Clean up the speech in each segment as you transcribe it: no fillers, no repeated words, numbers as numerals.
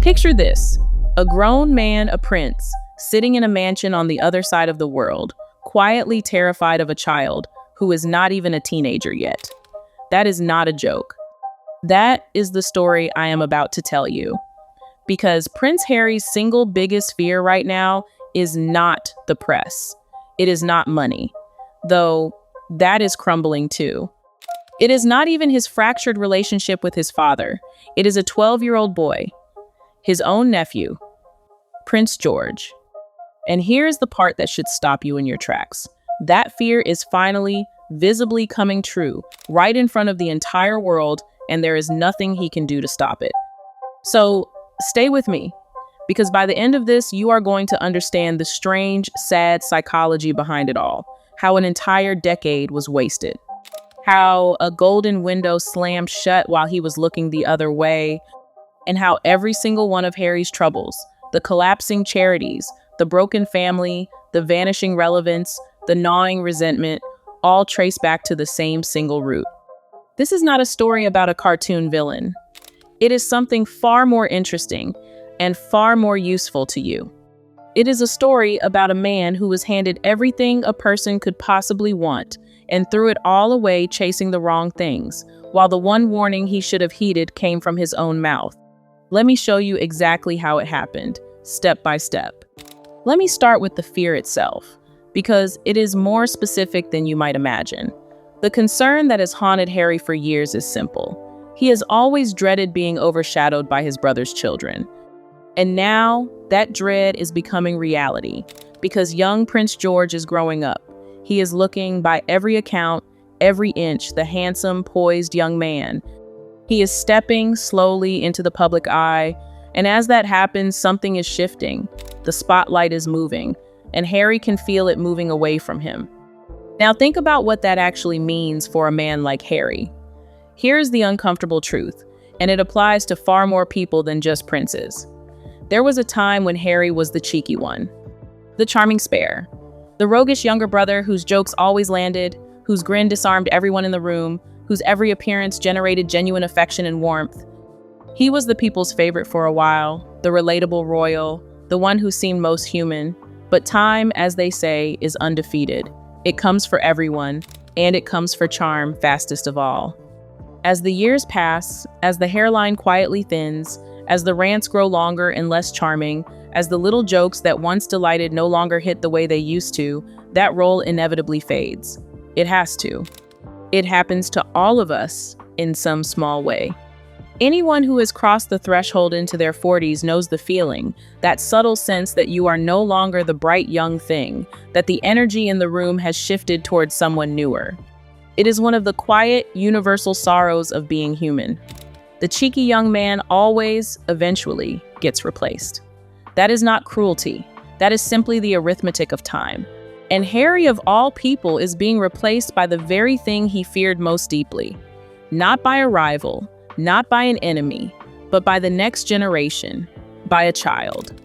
Picture this: a grown man, a prince, sitting in a mansion on the other side of the world, quietly terrified of a child who is not even a teenager yet. That is not a joke. That is the story I am about to tell you. Because Prince Harry's single biggest fear right now is not the press. It is not money, though that is crumbling too. It is not even his fractured relationship with his father. It is a 12-year-old boy, his own nephew, Prince George. And here's the part that should stop you in your tracks. That fear is finally, visibly coming true, right in front of the entire world, and there is nothing he can do to stop it. So stay with me, because by the end of this, you are going to understand the strange, sad psychology behind it all. How an entire decade was wasted. How a golden window slammed shut while he was looking the other way. And how every single one of Harry's troubles, the collapsing charities, the broken family, the vanishing relevance, the gnawing resentment, all trace back to the same single root. This is not a story about a cartoon villain. It is something far more interesting and far more useful to you. It is a story about a man who was handed everything a person could possibly want and threw it all away chasing the wrong things, while the one warning he should have heeded came from his own mouth. Let me show you exactly how it happened, step by step. Let me start with the fear itself, because it is more specific than you might imagine. The concern that has haunted Harry for years is simple. He has always dreaded being overshadowed by his brother's children. And now, that dread is becoming reality, because young Prince George is growing up. He is looking, by every account, every inch, the handsome, poised young man. He is stepping slowly into the public eye, and as that happens, something is shifting. The spotlight is moving, and Harry can feel it moving away from him. Now think about what that actually means for a man like Harry. Here's the uncomfortable truth, and it applies to far more people than just princes. There was a time when Harry was the cheeky one, the charming spare, the roguish younger brother whose jokes always landed, whose grin disarmed everyone in the room, whose every appearance generated genuine affection and warmth. He was the people's favorite for a while, the relatable royal, the one who seemed most human. But time, as they say, is undefeated. It comes for everyone, and it comes for charm fastest of all. As the years pass, as the hairline quietly thins, as the rants grow longer and less charming, as the little jokes that once delighted no longer hit the way they used to, that role inevitably fades. It has to. It happens to all of us in some small way. Anyone who has crossed the threshold into their 40s knows the feeling, that subtle sense that you are no longer the bright young thing, that the energy in the room has shifted towards someone newer. It is one of the quiet, universal sorrows of being human. The cheeky young man always, eventually, gets replaced. That is not cruelty. That is simply the arithmetic of time. And Harry, of all people, is being replaced by the very thing he feared most deeply. Not by a rival, not by an enemy, but by the next generation, by a child.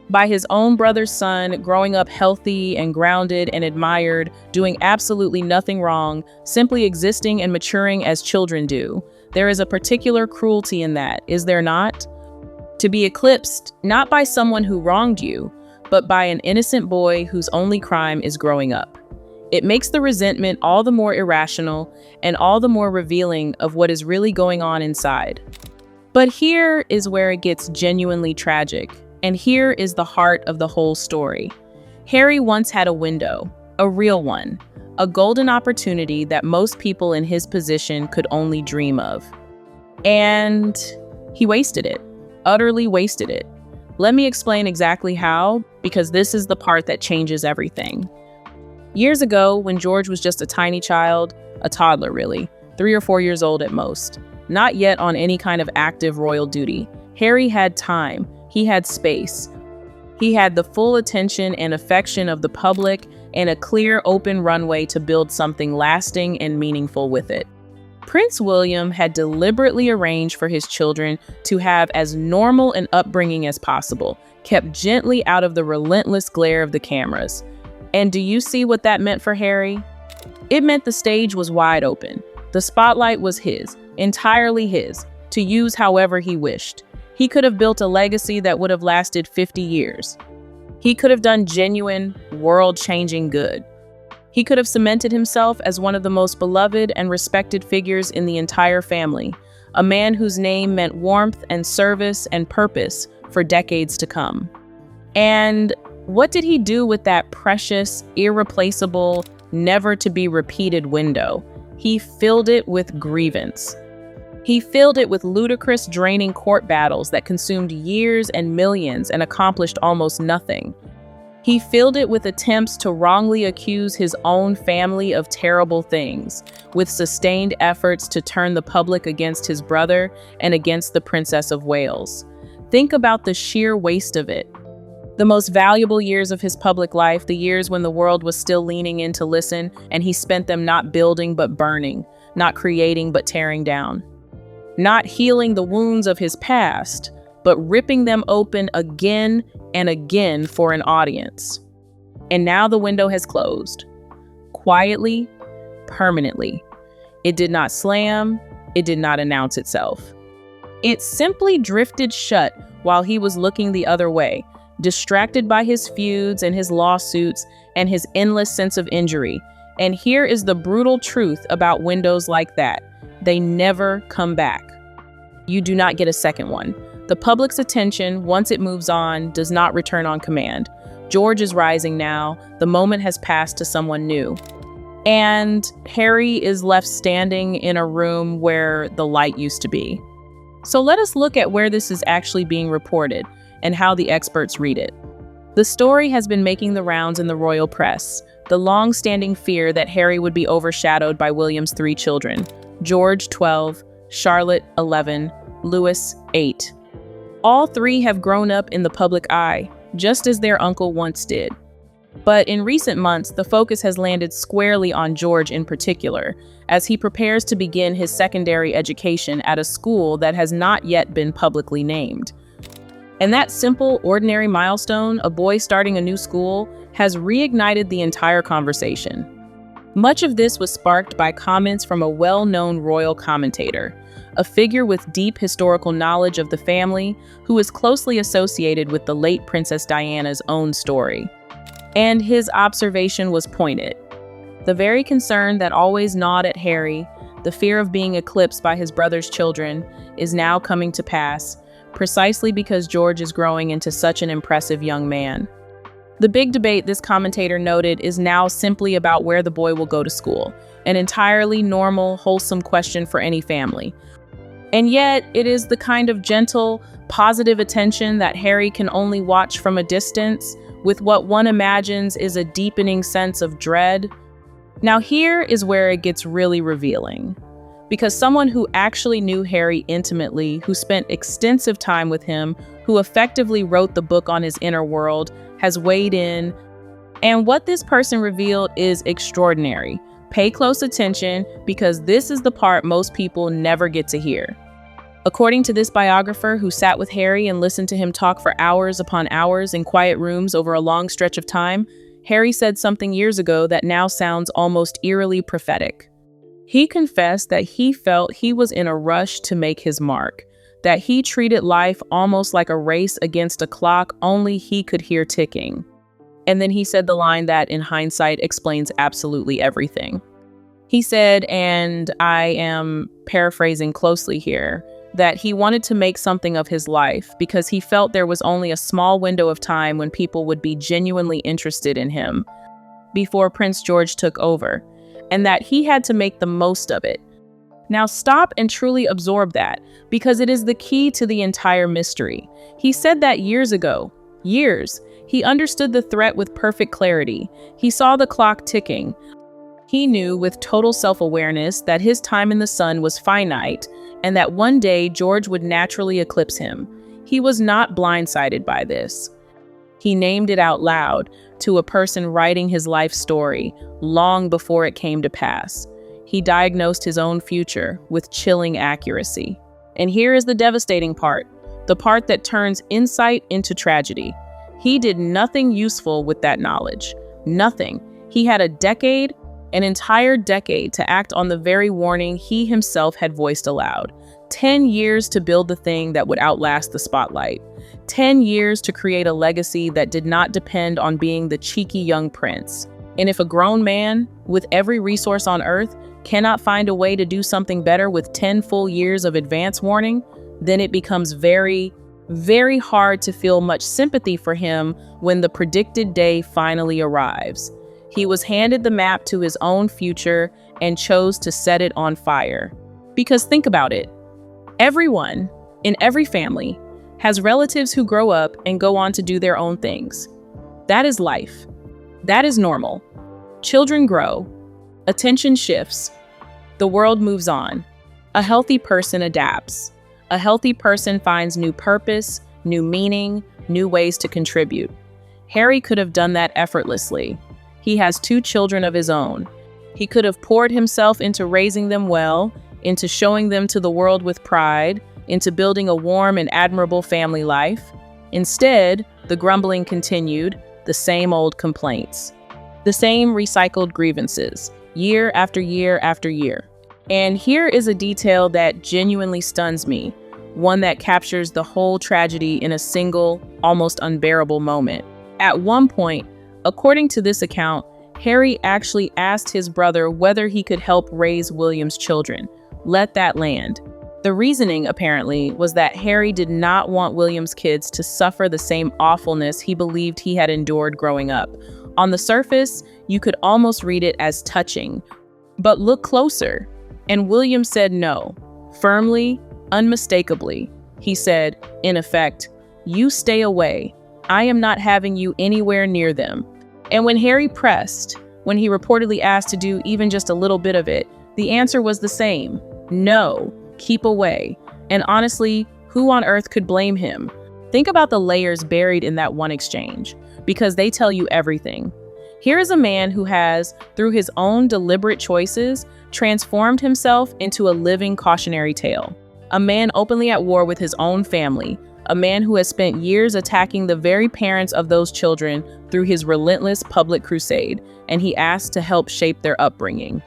By his own brother's son, growing up healthy and grounded and admired, doing absolutely nothing wrong, simply existing and maturing as children do. There is a particular cruelty in that, is there not? To be eclipsed, not by someone who wronged you, but by an innocent boy whose only crime is growing up. It makes the resentment all the more irrational and all the more revealing of what is really going on inside. But here is where it gets genuinely tragic, and here is the heart of the whole story. Harry once had a window, a real one, a golden opportunity that most people in his position could only dream of. And he wasted it, utterly wasted it. Let me explain exactly how, because this is the part that changes everything. Years ago, when George was just a tiny child, a toddler really, 3 or 4 years old at most, not yet on any kind of active royal duty, Harry had time, he had space. He had the full attention and affection of the public and a clear, open runway to build something lasting and meaningful with it. Prince William had deliberately arranged for his children to have as normal an upbringing as possible, kept gently out of the relentless glare of the cameras. And do you see what that meant for Harry? It meant the stage was wide open. The spotlight was his, entirely his, to use however he wished. He could have built a legacy that would have lasted 50 years. He could have done genuine, world-changing good. He could have cemented himself as one of the most beloved and respected figures in the entire family, a man whose name meant warmth and service and purpose for decades to come. And what did he do with that precious, irreplaceable, never-to-be-repeated window? He filled it with grievance. He filled it with ludicrous, draining court battles that consumed years and millions and accomplished almost nothing. He filled it with attempts to wrongly accuse his own family of terrible things, with sustained efforts to turn the public against his brother and against the Princess of Wales. Think about the sheer waste of it. The most valuable years of his public life, the years when the world was still leaning in to listen, and he spent them not building but burning, not creating but tearing down. Not healing the wounds of his past, but ripping them open again and again for an audience. And now the window has closed. Quietly, permanently. It did not slam, it did not announce itself. It simply drifted shut while he was looking the other way, distracted by his feuds and his lawsuits and his endless sense of injury. And here is the brutal truth about windows like that. They never come back. You do not get a second one. The public's attention, once it moves on, does not return on command. George is rising now. The moment has passed to someone new. And Harry is left standing in a room where the light used to be. So let us look at where this is actually being reported and how the experts read it. The story has been making the rounds in the royal press, the long-standing fear that Harry would be overshadowed by William's 3 children, George, 12, Charlotte, 11, Louis, 8. All 3 have grown up in the public eye, just as their uncle once did. But in recent months, the focus has landed squarely on George in particular, as he prepares to begin his secondary education at a school that has not yet been publicly named. And that simple, ordinary milestone, a boy starting a new school, has reignited the entire conversation. Much of this was sparked by comments from a well-known royal commentator, a figure with deep historical knowledge of the family who is closely associated with the late Princess Diana's own story. And his observation was pointed. The very concern that always gnawed at Harry, the fear of being eclipsed by his brother's children, is now coming to pass, precisely because George is growing into such an impressive young man. The big debate, this commentator noted, is now simply about where the boy will go to school, an entirely normal, wholesome question for any family. And yet, it is the kind of gentle, positive attention that Harry can only watch from a distance, with what one imagines is a deepening sense of dread. Now here is where it gets really revealing. Because someone who actually knew Harry intimately, who spent extensive time with him, who effectively wrote the book on his inner world, has weighed in. And what this person revealed is extraordinary. Pay close attention, because this is the part most people never get to hear. According to this biographer who sat with Harry and listened to him talk for hours upon hours in quiet rooms over a long stretch of time, Harry said something years ago that now sounds almost eerily prophetic. He confessed that he felt he was in a rush to make his mark, that he treated life almost like a race against a clock only he could hear ticking. And then he said the line that, in hindsight, explains absolutely everything. He said, and I am paraphrasing closely here, that he wanted to make something of his life because he felt there was only a small window of time when people would be genuinely interested in him before Prince George took over, and that he had to make the most of it. Now stop and truly absorb that, because it is the key to the entire mystery. He said that years ago. Years. He understood the threat with perfect clarity. He saw the clock ticking. He knew with total self-awareness that his time in the sun was finite, and that one day George would naturally eclipse him. He was not blindsided by this. He named it out loud to a person writing his life story long before it came to pass. He diagnosed his own future with chilling accuracy. And here is the devastating part, the part that turns insight into tragedy. He did nothing useful with that knowledge. Nothing. He had a decade, an entire decade, to act on the very warning he himself had voiced aloud. 10 years to build the thing that would outlast the spotlight. 10 years to create a legacy that did not depend on being the cheeky young prince. And if a grown man, with every resource on earth, cannot find a way to do something better with 10 full years of advance warning, then it becomes very, very hard to feel much sympathy for him when the predicted day finally arrives. He was handed the map to his own future and chose to set it on fire. Because think about it. Everyone, in every family, has relatives who grow up and go on to do their own things. That is life. That is normal. Children grow. Attention shifts. The world moves on. A healthy person adapts. A healthy person finds new purpose, new meaning, new ways to contribute. Harry could have done that effortlessly. He has 2 children of his own. He could have poured himself into raising them well, into showing them to the world with pride, into building a warm and admirable family life. Instead, the grumbling continued, the same old complaints, the same recycled grievances, year after year after year. And here is a detail that genuinely stuns me, one that captures the whole tragedy in a single, almost unbearable moment. At one point, according to this account, Harry actually asked his brother whether he could help raise William's children. Let that land. The reasoning, apparently, was that Harry did not want William's kids to suffer the same awfulness he believed he had endured growing up. On the surface, you could almost read it as touching. But look closer. And William said no. Firmly, unmistakably. He said, in effect, "You stay away. I am not having you anywhere near them." And when Harry pressed, when he reportedly asked to do even just a little bit of it, the answer was the same. No, keep away. And honestly, who on earth could blame him? Think about the layers buried in that one exchange, because they tell you everything. Here is a man who has, through his own deliberate choices, transformed himself into a living cautionary tale. A man openly at war with his own family, a man who has spent years attacking the very parents of those children through his relentless public crusade, and he asked to help shape their upbringing.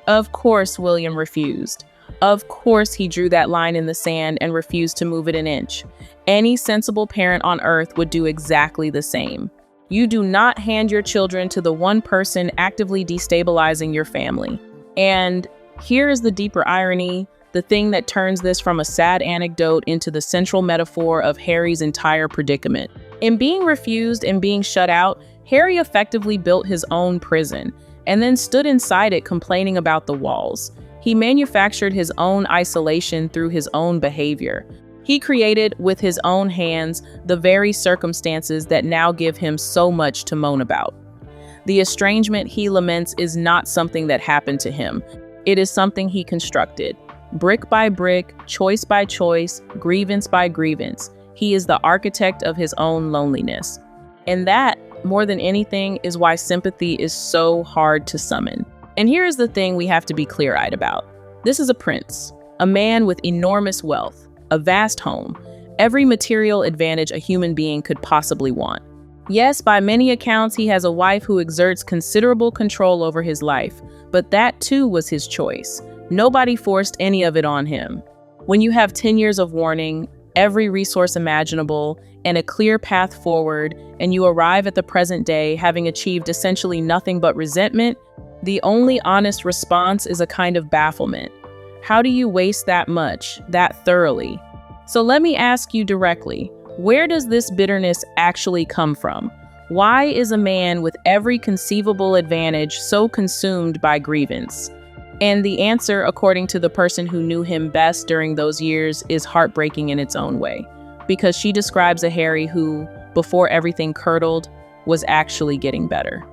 Of course, William refused. Of course, he drew that line in the sand and refused to move it an inch. Any sensible parent on earth would do exactly the same. You do not hand your children to the one person actively destabilizing your family. And here is the deeper irony, the thing that turns this from a sad anecdote into the central metaphor of Harry's entire predicament. In being refused and being shut out, Harry effectively built his own prison and then stood inside it complaining about the walls. He manufactured his own isolation through his own behavior. He created with his own hands the very circumstances that now give him so much to moan about. The estrangement he laments is not something that happened to him. It is something he constructed. Brick by brick, choice by choice, grievance by grievance. He is the architect of his own loneliness. And that, more than anything, is why sympathy is so hard to summon. And here is the thing we have to be clear-eyed about. This is a prince, a man with enormous wealth, a vast home, every material advantage a human being could possibly want. Yes, by many accounts, he has a wife who exerts considerable control over his life, but that too was his choice. Nobody forced any of it on him. When you have 10 years of warning, every resource imaginable, and a clear path forward, and you arrive at the present day having achieved essentially nothing but resentment, the only honest response is a kind of bafflement. How do you waste that much, that thoroughly? So let me ask you directly, where does this bitterness actually come from? Why is a man with every conceivable advantage so consumed by grievance? And the answer, according to the person who knew him best during those years, is heartbreaking in its own way. Because she describes a Harry who, before everything curdled, was actually getting better.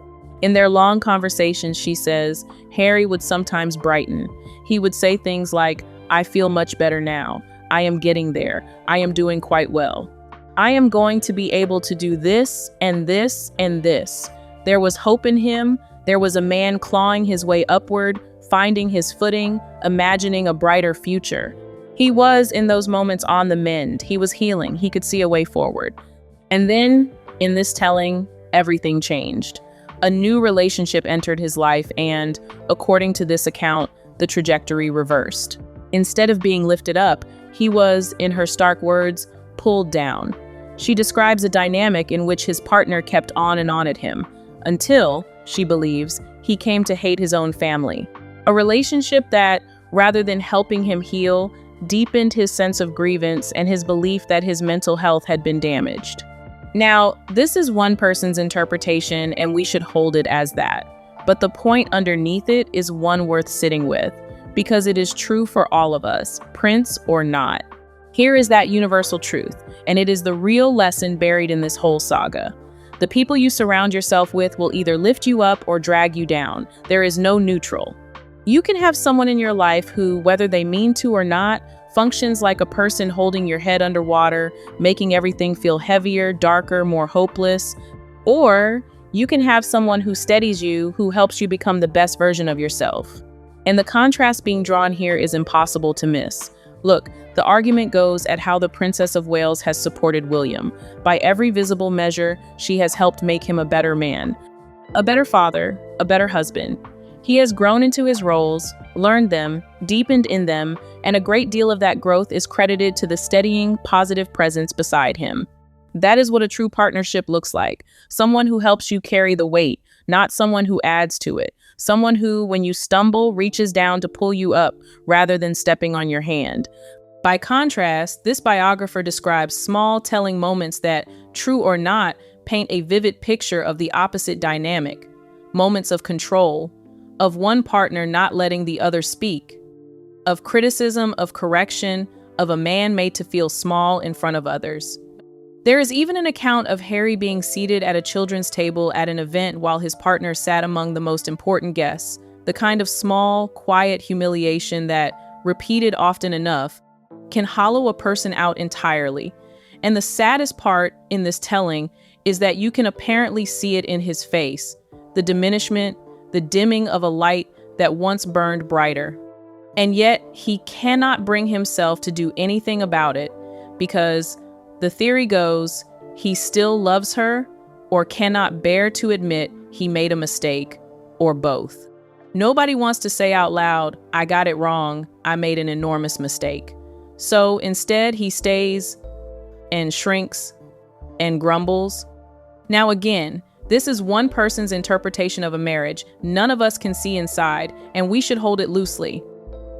In their long conversations, she says, Harry would sometimes brighten. He would say things like, "I feel much better now. I am getting there. I am doing quite well. I am going to be able to do this and this and this." There was hope in him. There was a man clawing his way upward, finding his footing, imagining a brighter future. He was, in those moments, on the mend. He was healing. He could see a way forward. And then, in this telling, everything changed. A new relationship entered his life and, according to this account, the trajectory reversed. Instead of being lifted up, He was, in her stark words, pulled down. She describes a dynamic in which his partner kept on and on at him, until, she believes, he came to hate his own family. A relationship that, rather than helping him heal, deepened his sense of grievance and his belief that his mental health had been damaged. Now, this is one person's interpretation, and we should hold it as that. But the point underneath it is one worth sitting with, because it is true for all of us, prince or not. Here is that universal truth, and it is the real lesson buried in this whole saga. The people you surround yourself with will either lift you up or drag you down. There is no neutral. You can have someone in your life who, whether they mean to or not, functions like a person holding your head underwater, making everything feel heavier, darker, more hopeless. Or you can have someone who steadies you, who helps you become the best version of yourself. And the contrast being drawn here is impossible to miss. Look, the argument goes at how the Princess of Wales has supported William. By every visible measure, she has helped make him a better man, a better father, a better husband. He has grown into his roles, learned them, deepened in them, and a great deal of that growth is credited to the steadying, positive presence beside him. That is what a true partnership looks like. Someone who helps you carry the weight, not someone who adds to it. Someone who, when you stumble, reaches down to pull you up rather than stepping on your hand. By contrast, this biographer describes small, telling moments that, true or not, paint a vivid picture of the opposite dynamic. Moments of control, of one partner not letting the other speak, of criticism, of correction, of a man made to feel small in front of others. There is even an account of Harry being seated at a children's table at an event while his partner sat among the most important guests, the kind of small, quiet humiliation that, repeated often enough, can hollow a person out entirely. And the saddest part in this telling is that you can apparently see it in his face, the diminishment, the dimming of a light that once burned brighter. And yet, he cannot bring himself to do anything about it because, the theory goes, he still loves her or cannot bear to admit he made a mistake, or both. Nobody wants to say out loud, I got it wrong, I made an enormous mistake. So instead, he stays and shrinks and grumbles. Now again, this is one person's interpretation of a marriage. None of us can see inside, and we should hold it loosely.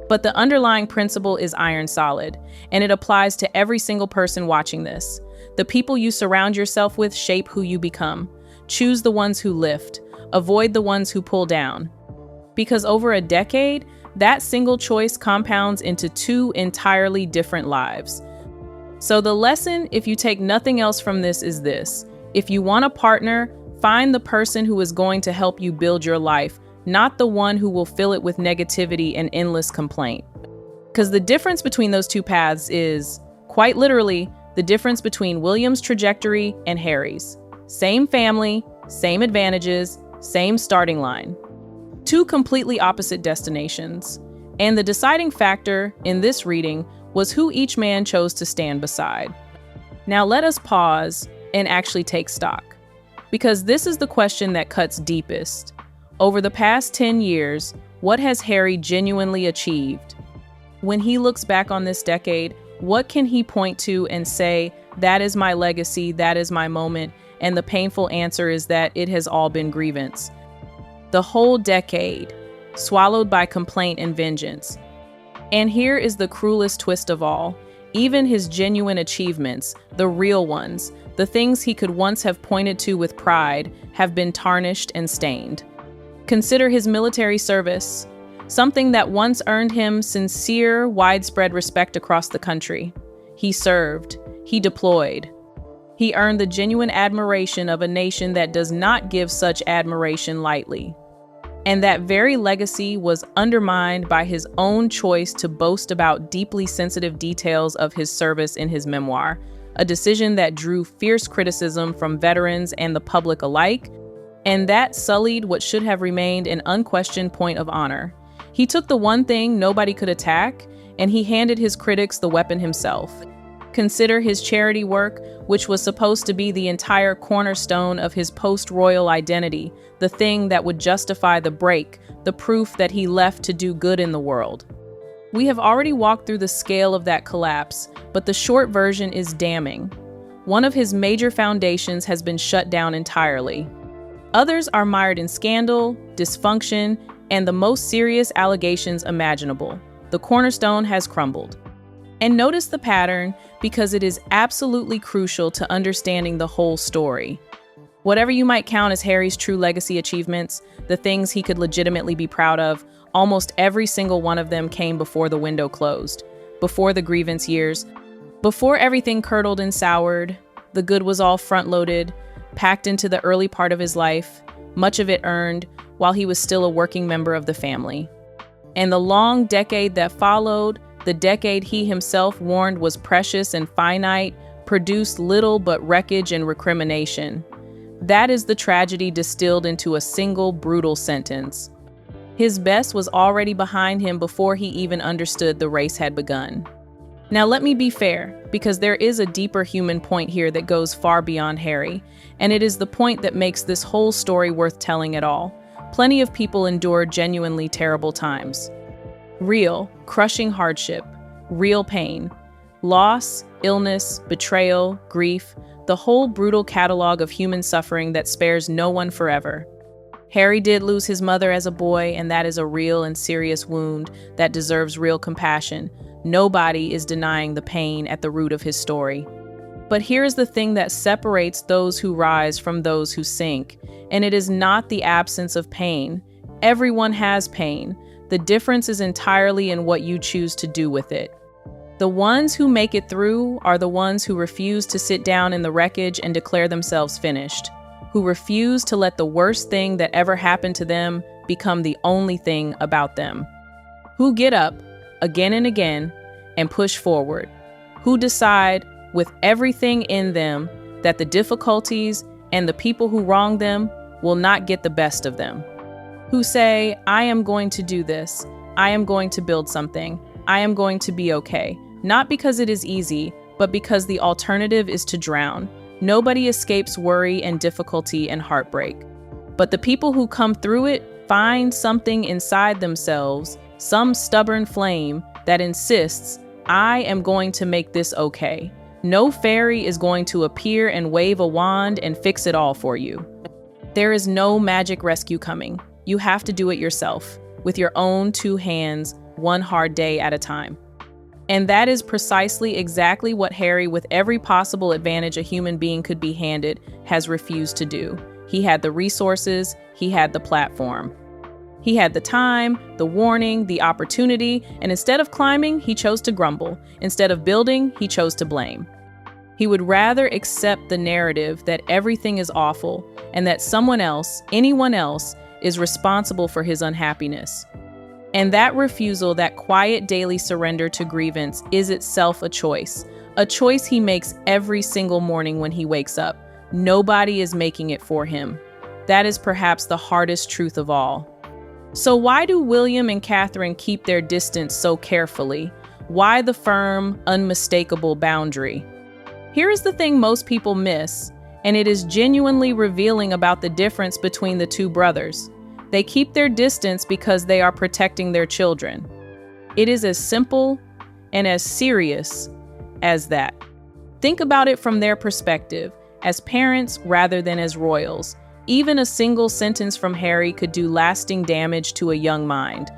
But the underlying principle is iron solid, and it applies to every single person watching this. The people you surround yourself with shape who you become. Choose the ones who lift. Avoid the ones who pull down. Because over a decade, that single choice compounds into two entirely different lives. So the lesson, if you take nothing else from this, is this. If you want a partner, find the person who is going to help you build your life, not the one who will fill it with negativity and endless complaint. Because the difference between those two paths is, quite literally, the difference between William's trajectory and Harry's. Same family, same advantages, same starting line. Two completely opposite destinations. And the deciding factor in this reading was who each man chose to stand beside. Now let us pause and actually take stock, because this is the question that cuts deepest. Over the past 10 years, what has Harry genuinely achieved? When he looks back on this decade, what can he point to and say, that is my legacy, that is my moment, and the painful answer is that it has all been grievance. The whole decade, swallowed by complaint and vengeance. And here is the cruelest twist of all. Even his genuine achievements, the real ones, the things he could once have pointed to with pride, have been tarnished and stained. Consider his military service, something that once earned him sincere, widespread respect across the country. He served, he deployed. He earned the genuine admiration of a nation that does not give such admiration lightly. And that very legacy was undermined by his own choice to boast about deeply sensitive details of his service in his memoir, a decision that drew fierce criticism from veterans and the public alike, and that sullied what should have remained an unquestioned point of honor. He took the one thing nobody could attack, and he handed his critics the weapon himself. Consider his charity work, which was supposed to be the entire cornerstone of his post-royal identity, the thing that would justify the break, the proof that he left to do good in the world. We have already walked through the scale of that collapse, but the short version is damning. One of his major foundations has been shut down entirely. Others are mired in scandal, dysfunction, and the most serious allegations imaginable. The cornerstone has crumbled. And notice the pattern, because it is absolutely crucial to understanding the whole story. Whatever you might count as Harry's true legacy achievements, the things he could legitimately be proud of, almost every single one of them came before the window closed, before the grievance years, before everything curdled and soured. The good was all front-loaded, packed into the early part of his life, much of it earned while he was still a working member of the family. And the long decade that followed, the decade he himself warned was precious and finite, produced little but wreckage and recrimination. That is the tragedy distilled into a single brutal sentence. His best was already behind him before he even understood the race had begun. Now let me be fair, because there is a deeper human point here that goes far beyond Harry, and it is the point that makes this whole story worth telling at all. Plenty of people endure genuinely terrible times. Real, crushing hardship, real pain, loss, illness, betrayal, grief, the whole brutal catalog of human suffering that spares no one forever. Harry did lose his mother as a boy, and that is a real and serious wound that deserves real compassion. Nobody is denying the pain at the root of his story. But here's the thing that separates those who rise from those who sink, and it is not the absence of pain. Everyone has pain. The difference is entirely in what you choose to do with it. The ones who make it through are the ones who refuse to sit down in the wreckage and declare themselves finished, who refuse to let the worst thing that ever happened to them become the only thing about them, who get up again and again and push forward, who decide with everything in them that the difficulties and the people who wrong them will not get the best of them, who say, I am going to do this, I am going to build something, I am going to be okay, not because it is easy, but because the alternative is to drown. Nobody escapes worry and difficulty and heartbreak. But the people who come through it find something inside themselves, some stubborn flame that insists, I am going to make this okay. No fairy is going to appear and wave a wand and fix it all for you. There is no magic rescue coming. You have to do it yourself, with your own two hands, one hard day at a time. And that is precisely exactly what Harry, with every possible advantage a human being could be handed, has refused to do. He had the resources, he had the platform. He had the time, the warning, the opportunity, and instead of climbing, he chose to grumble. Instead of building, he chose to blame. He would rather accept the narrative that everything is awful and that someone else, anyone else, is responsible for his unhappiness. And that refusal, that quiet daily surrender to grievance, is itself a choice he makes every single morning when he wakes up. Nobody is making it for him. That is perhaps the hardest truth of all. So why do William and Catherine keep their distance so carefully? Why the firm, unmistakable boundary? Here is the thing most people miss, and it is genuinely revealing about the difference between the two brothers. They keep their distance because they are protecting their children. It is as simple and as serious as that. Think about it from their perspective, as parents rather than as royals. Even a single sentence from Harry could do lasting damage to a young mind.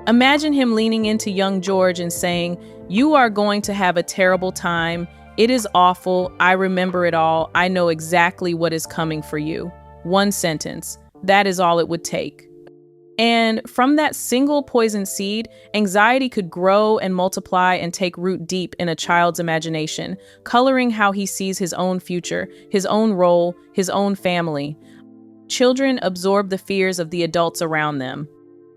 Imagine him leaning into young George and saying, "You are going to have a terrible time. It is awful. I remember it all. I know exactly what is coming for you." One sentence. That is all it would take. And from that single poison seed, anxiety could grow and multiply and take root deep in a child's imagination, coloring how he sees his own future, his own role, his own family. Children absorb the fears of the adults around them.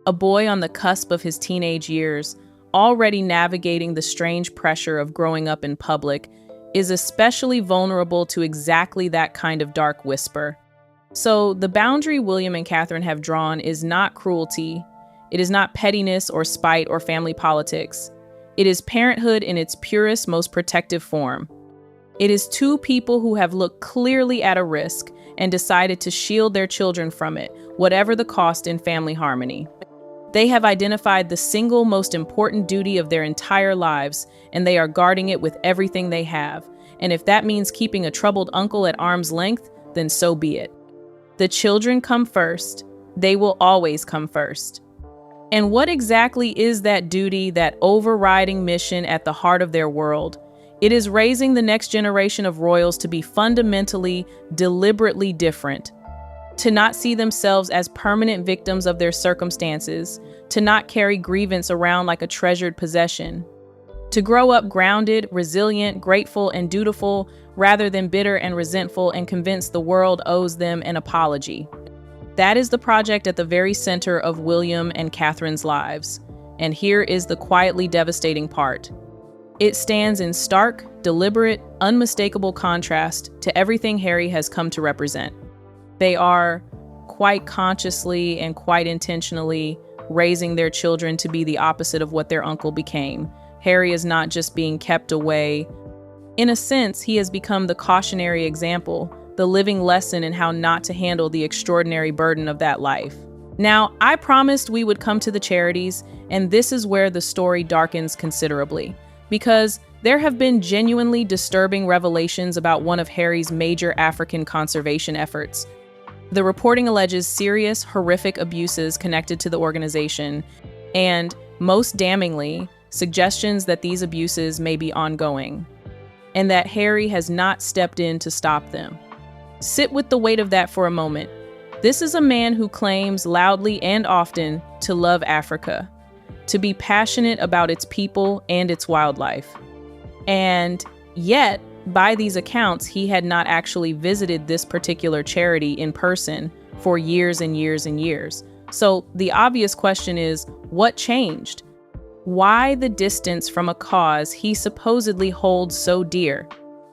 A boy on the cusp of his teenage years, already navigating the strange pressure of growing up in public, is especially vulnerable to exactly that kind of dark whisper. So the boundary William and Catherine have drawn is not cruelty. It is not pettiness or spite or family politics. It is parenthood in its purest, most protective form. It is two people who have looked clearly at a risk and decided to shield their children from it, whatever the cost in family harmony. They have identified the single most important duty of their entire lives, and they are guarding it with everything they have. And if that means keeping a troubled uncle at arm's length, then so be it. The children come first. They will always come first. And what exactly is that duty, that overriding mission at the heart of their world? It is raising the next generation of royals to be fundamentally, deliberately different, to not see themselves as permanent victims of their circumstances, to not carry grievance around like a treasured possession, to grow up grounded, resilient, grateful, and dutiful, rather than bitter and resentful and convinced the world owes them an apology. That is the project at the very center of William and Catherine's lives. And here is the quietly devastating part. It stands in stark, deliberate, unmistakable contrast to everything Harry has come to represent. They are, quite consciously and quite intentionally, raising their children to be the opposite of what their uncle became. Harry is not just being kept away. In a sense, he has become the cautionary example, the living lesson in how not to handle the extraordinary burden of that life. Now, I promised we would come to the charities, and this is where the story darkens considerably, because there have been genuinely disturbing revelations about one of Harry's major African conservation efforts. The reporting alleges serious, horrific abuses connected to the organization, and, most damningly, suggestions that these abuses may be ongoing, and that Harry has not stepped in to stop them. Sit with the weight of that for a moment. This is a man who claims loudly and often to love Africa, to be passionate about its people and its wildlife. And yet, by these accounts, he had not actually visited this particular charity in person for years and years and years. So the obvious question is, what changed? Why the distance from a cause he supposedly holds so dear?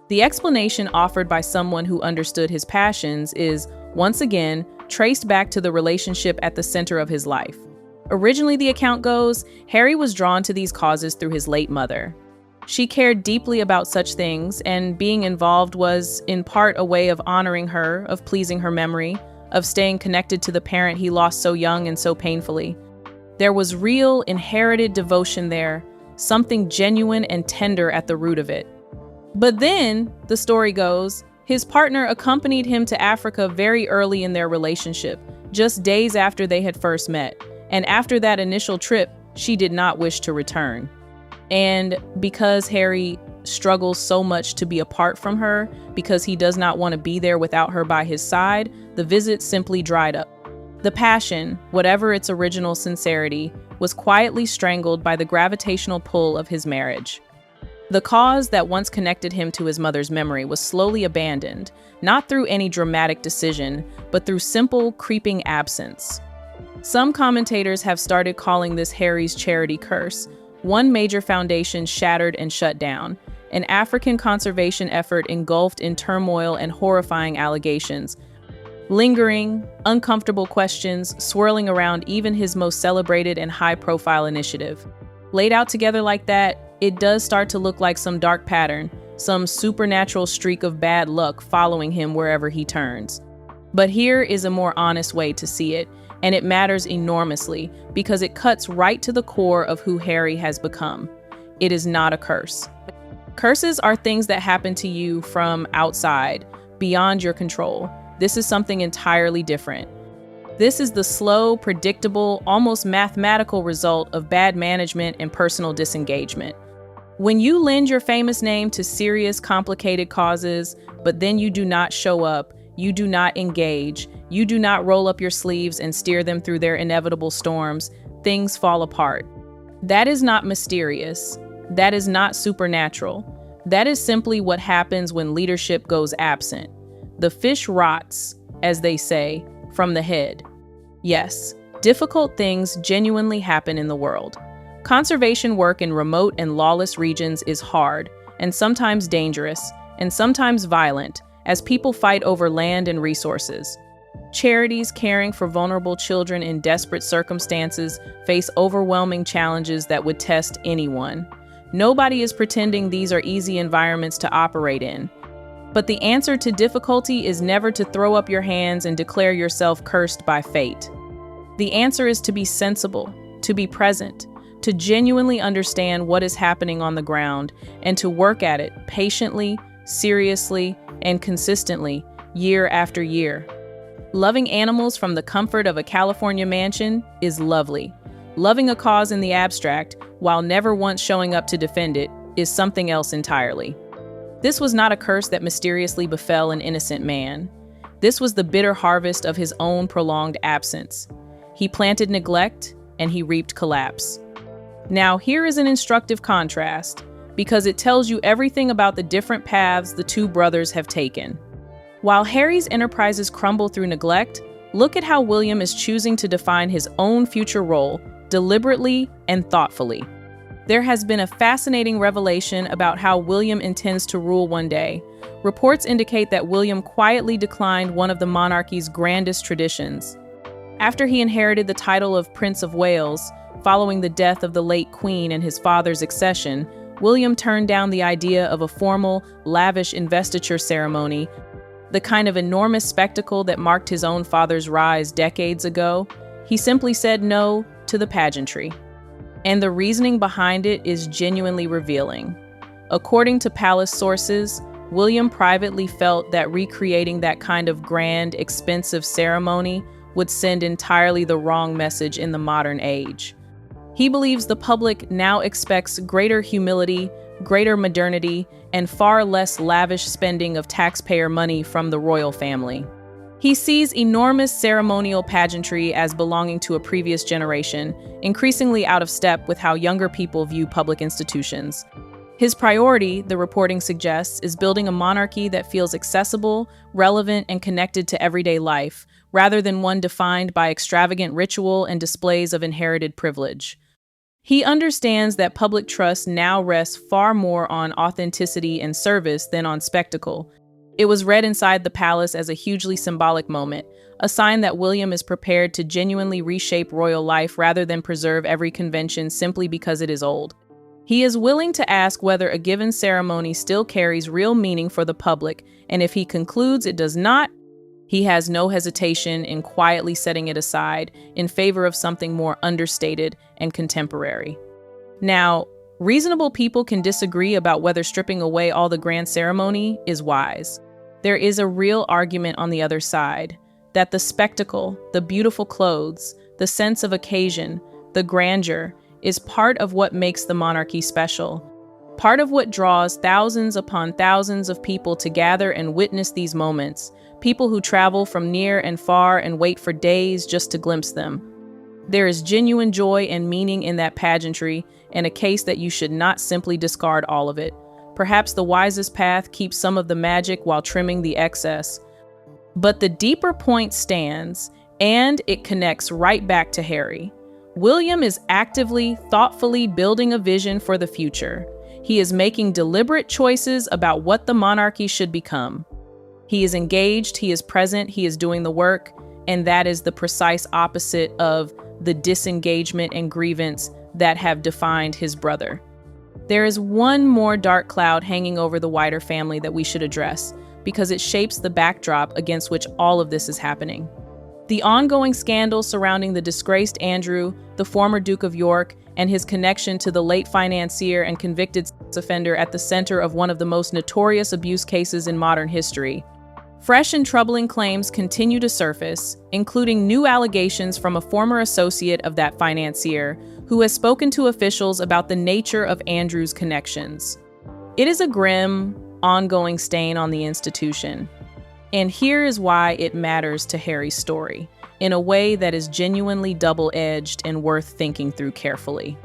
The explanation offered by someone who understood his passions is, once again, traced back to the relationship at the center of his life. Originally, the account goes, Harry was drawn to these causes through his late mother. She cared deeply about such things, and being involved was, in part, a way of honoring her, of pleasing her memory, of staying connected to the parent he lost so young and so painfully. There was real, inherited devotion there, something genuine and tender at the root of it. But then, the story goes, his partner accompanied him to Africa very early in their relationship, just days after they had first met. And after that initial trip, she did not wish to return. And because Harry struggles so much to be apart from her, because he does not want to be there without her by his side, the visit simply dried up. The passion, whatever its original sincerity, was quietly strangled by the gravitational pull of his marriage. The cause that once connected him to his mother's memory was slowly abandoned, not through any dramatic decision, but through simple, creeping absence. Some commentators have started calling this Harry's charity curse. One major foundation shattered and shut down, an African conservation effort engulfed in turmoil and horrifying allegations. Lingering, uncomfortable questions swirling around even his most celebrated and high-profile initiative. Laid out together like that, it does start to look like some dark pattern, some supernatural streak of bad luck following him wherever he turns. But here is a more honest way to see it, and it matters enormously because it cuts right to the core of who Harry has become. It is not a curse. Curses are things that happen to you from outside, beyond your control. This is something entirely different. This is the slow, predictable, almost mathematical result of bad management and personal disengagement. When you lend your famous name to serious, complicated causes, but then you do not show up, you do not engage, you do not roll up your sleeves and steer them through their inevitable storms, things fall apart. That is not mysterious. That is not supernatural. That is simply what happens when leadership goes absent. The fish rots, as they say, from the head. Yes, difficult things genuinely happen in the world. Conservation work in remote and lawless regions is hard, and sometimes dangerous, and sometimes violent, as people fight over land and resources. Charities caring for vulnerable children in desperate circumstances face overwhelming challenges that would test anyone. Nobody is pretending these are easy environments to operate in. But the answer to difficulty is never to throw up your hands and declare yourself cursed by fate. The answer is to be sensible, to be present, to genuinely understand what is happening on the ground, and to work at it patiently, seriously, and consistently, year after year. Loving animals from the comfort of a California mansion is lovely. Loving a cause in the abstract, while never once showing up to defend it, is something else entirely. This was not a curse that mysteriously befell an innocent man. This was the bitter harvest of his own prolonged absence. He planted neglect, and he reaped collapse. Now, here is an instructive contrast, because it tells you everything about the different paths the two brothers have taken. While Harry's enterprises crumble through neglect, look at how William is choosing to define his own future role, deliberately and thoughtfully. There has been a fascinating revelation about how William intends to rule one day. Reports indicate that William quietly declined one of the monarchy's grandest traditions. After he inherited the title of Prince of Wales, following the death of the late Queen and his father's accession, William turned down the idea of a formal, lavish investiture ceremony, the kind of enormous spectacle that marked his own father's rise decades ago. He simply said no to the pageantry. And the reasoning behind it is genuinely revealing. According to palace sources, William privately felt that recreating that kind of grand, expensive ceremony would send entirely the wrong message in the modern age. He believes the public now expects greater humility, greater modernity, and far less lavish spending of taxpayer money from the royal family. He sees enormous ceremonial pageantry as belonging to a previous generation, increasingly out of step with how younger people view public institutions. His priority, the reporting suggests, is building a monarchy that feels accessible, relevant, and connected to everyday life, rather than one defined by extravagant ritual and displays of inherited privilege. He understands that public trust now rests far more on authenticity and service than on spectacle. It was read inside the palace as a hugely symbolic moment, a sign that William is prepared to genuinely reshape royal life rather than preserve every convention simply because it is old. He is willing to ask whether a given ceremony still carries real meaning for the public, and if he concludes it does not, he has no hesitation in quietly setting it aside in favor of something more understated and contemporary. Now, reasonable people can disagree about whether stripping away all the grand ceremony is wise. There is a real argument on the other side, that the spectacle, the beautiful clothes, the sense of occasion, the grandeur, is part of what makes the monarchy special. Part of what draws thousands upon thousands of people to gather and witness these moments, people who travel from near and far and wait for days just to glimpse them. There is genuine joy and meaning in that pageantry, and a case that you should not simply discard all of it. Perhaps the wisest path keeps some of the magic while trimming the excess. But the deeper point stands, and it connects right back to Harry. William is actively, thoughtfully building a vision for the future. He is making deliberate choices about what the monarchy should become. He is engaged, he is present, he is doing the work, and that is the precise opposite of the disengagement and grievance that have defined his brother. There is one more dark cloud hanging over the wider family that we should address, because it shapes the backdrop against which all of this is happening. The ongoing scandal surrounding the disgraced Andrew, the former Duke of York, and his connection to the late financier and convicted sex offender at the center of one of the most notorious abuse cases in modern history. Fresh and troubling claims continue to surface, including new allegations from a former associate of that financier who has spoken to officials about the nature of Andrew's connections. It is a grim, ongoing stain on the institution. And here is why it matters to Harry's story, in a way that is genuinely double-edged and worth thinking through carefully.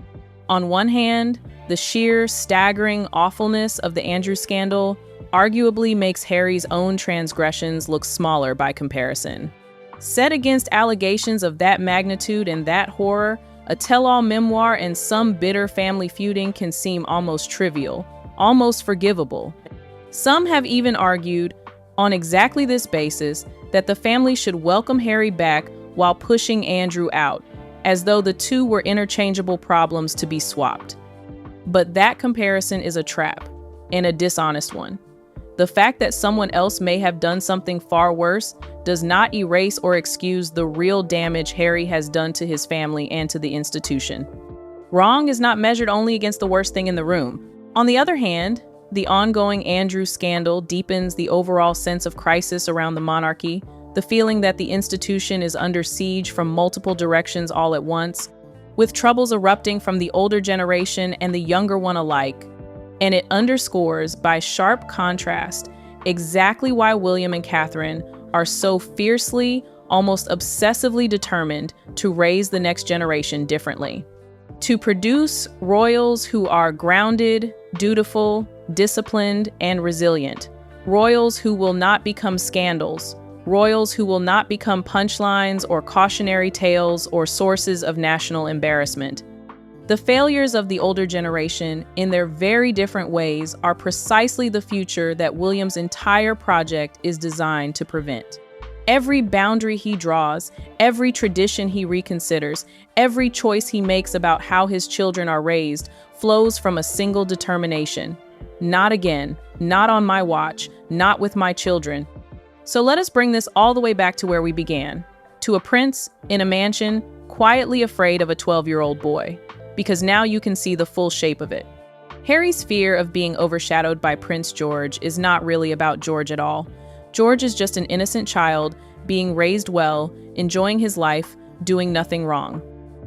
On one hand, the sheer, staggering awfulness of the Andrew scandal arguably makes Harry's own transgressions look smaller by comparison. Set against allegations of that magnitude and that horror, a tell-all memoir and some bitter family feuding can seem almost trivial, almost forgivable. Some have even argued, on exactly this basis, that the family should welcome Harry back while pushing Andrew out, as though the two were interchangeable problems to be swapped. But that comparison is a trap, and a dishonest one. The fact that someone else may have done something far worse does not erase or excuse the real damage Harry has done to his family and to the institution. Wrong is not measured only against the worst thing in the room. On the other hand, the ongoing Andrew scandal deepens the overall sense of crisis around the monarchy, the feeling that the institution is under siege from multiple directions all at once, with troubles erupting from the older generation and the younger one alike. And it underscores, by sharp contrast, exactly why William and Catherine are so fiercely, almost obsessively determined to raise the next generation differently. To produce royals who are grounded, dutiful, disciplined, and resilient. Royals who will not become scandals. Royals who will not become punchlines or cautionary tales or sources of national embarrassment. The failures of the older generation, in their very different ways, are precisely the future that William's entire project is designed to prevent. Every boundary he draws, every tradition he reconsiders, every choice he makes about how his children are raised flows from a single determination. Not again, not on my watch, not with my children. So let us bring this all the way back to where we began, to a prince in a mansion, quietly afraid of a 12-year-old boy, because now you can see the full shape of it. Harry's fear of being overshadowed by Prince George is not really about George at all. George is just an innocent child, being raised well, enjoying his life, doing nothing wrong.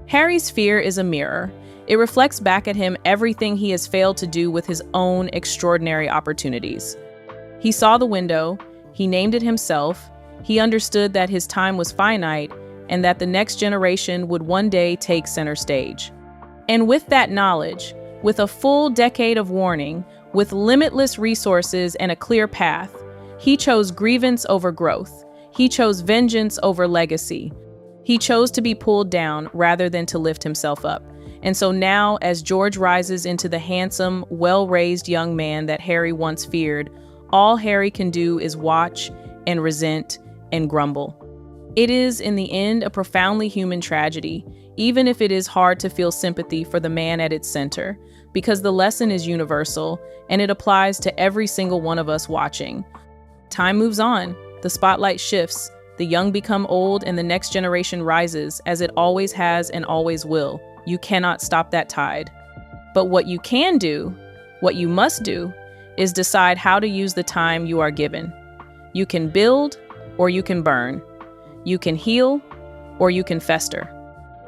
Harry's fear is a mirror. It reflects back at him everything he has failed to do with his own extraordinary opportunities. He saw the window, he named it himself, he understood that his time was finite, and that the next generation would one day take center stage. And with that knowledge, with a full decade of warning, with limitless resources and a clear path, he chose grievance over growth. He chose vengeance over legacy. He chose to be pulled down rather than to lift himself up. And so now, as George rises into the handsome, well-raised young man that Harry once feared, all Harry can do is watch and resent and grumble. It is, in the end, a profoundly human tragedy, even if it is hard to feel sympathy for the man at its center, because the lesson is universal, and it applies to every single one of us watching. Time moves on, the spotlight shifts, the young become old, and the next generation rises, as it always has and always will. You cannot stop that tide. But what you can do, what you must do, is decide how to use the time you are given. You can build, or you can burn. You can heal, or you can fester.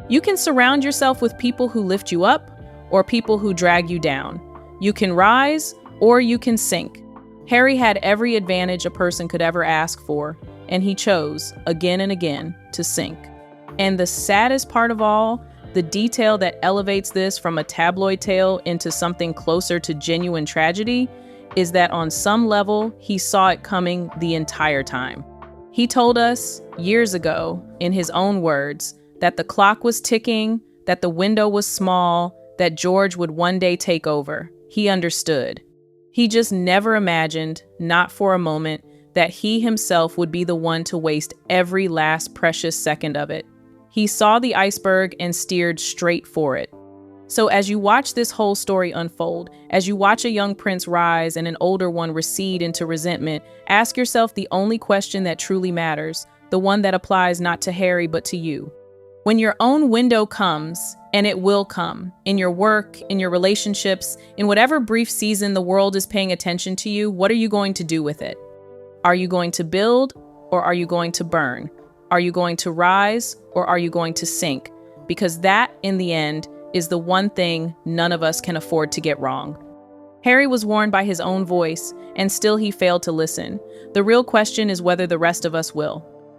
You can surround yourself with people who lift you up, or people who drag you down. You can rise, or you can sink. Harry had every advantage a person could ever ask for, and he chose, again and again, to sink. And the saddest part of all, the detail that elevates this from a tabloid tale into something closer to genuine tragedy, is that on some level, he saw it coming the entire time. He told us, years ago, in his own words, that the clock was ticking, that the window was small, that George would one day take over. He understood. He just never imagined, not for a moment, that he himself would be the one to waste every last precious second of it. He saw the iceberg and steered straight for it. So as you watch this whole story unfold, as you watch a young prince rise and an older one recede into resentment, ask yourself the only question that truly matters, the one that applies not to Harry but to you. When your own window comes, and it will come, in your work, in your relationships, in whatever brief season the world is paying attention to you, what are you going to do with it? Are you going to build, or are you going to burn? Are you going to rise, or are you going to sink? Because that, in the end, is the one thing none of us can afford to get wrong. Harry was warned by his own voice, and still he failed to listen. The real question is whether the rest of us will.